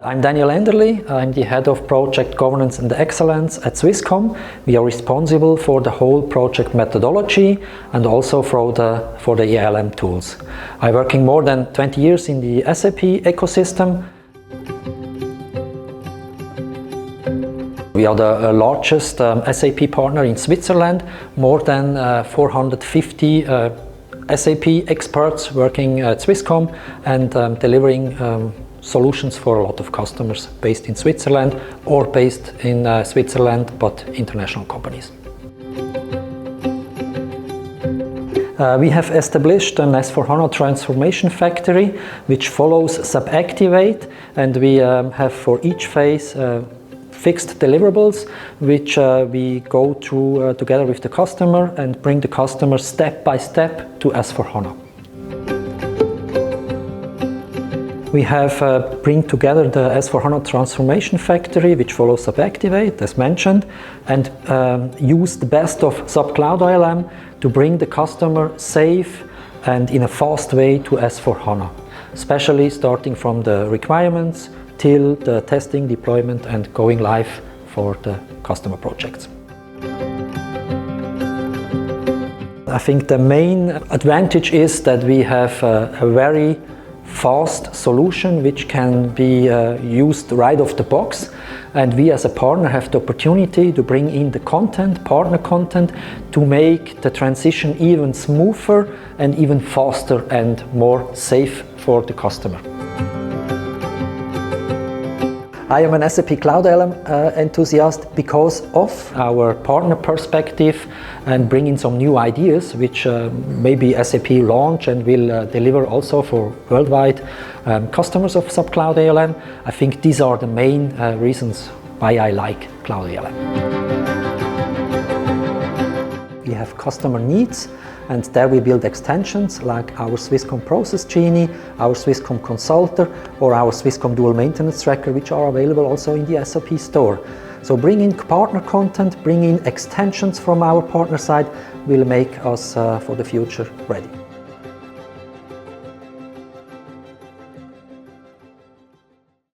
I'm Daniel Enderli. I'm the Head of Project Governance and Excellence at Swisscom. We are responsible for the whole project methodology and also for the ALM tools. I'm working more than 20 years in the SAP ecosystem. We are the largest SAP partner in Switzerland, more than 450 SAP experts working at Swisscom and delivering solutions for a lot of customers based in Switzerland or based in Switzerland but international companies. We have established an S/4HANA transformation factory which follows SAP Activate, and we have for each phase fixed deliverables which we go through together with the customer and bring the customer step by step to S/4HANA. We have bring together the S/4HANA transformation factory which follows SAP Activate as mentioned, and use the best of SAP Cloud ALM to bring the customer safe and in a fast way to S/4HANA, especially starting from the requirements till the testing, deployment and going live for the customer projects. I think the main advantage is that we have a very fast solution which can be used right off the box, and we as a partner have the opportunity to bring in the content, partner content, to make the transition even smoother and even faster and more safe for the customer. I am an SAP Cloud ALM enthusiast because of our partner perspective and bringing some new ideas which maybe SAP launch and will deliver also for worldwide customers of SAP Cloud ALM. I think these are the main reasons why I like Cloud ALM. We have customer needs, and there we build extensions like our Swisscom Process Genie, our Swisscom Consultor or our Swisscom Dual Maintenance Tracker, which are available also in the SAP store. So bringing partner content, bringing extensions from our partner side will make us for the future ready.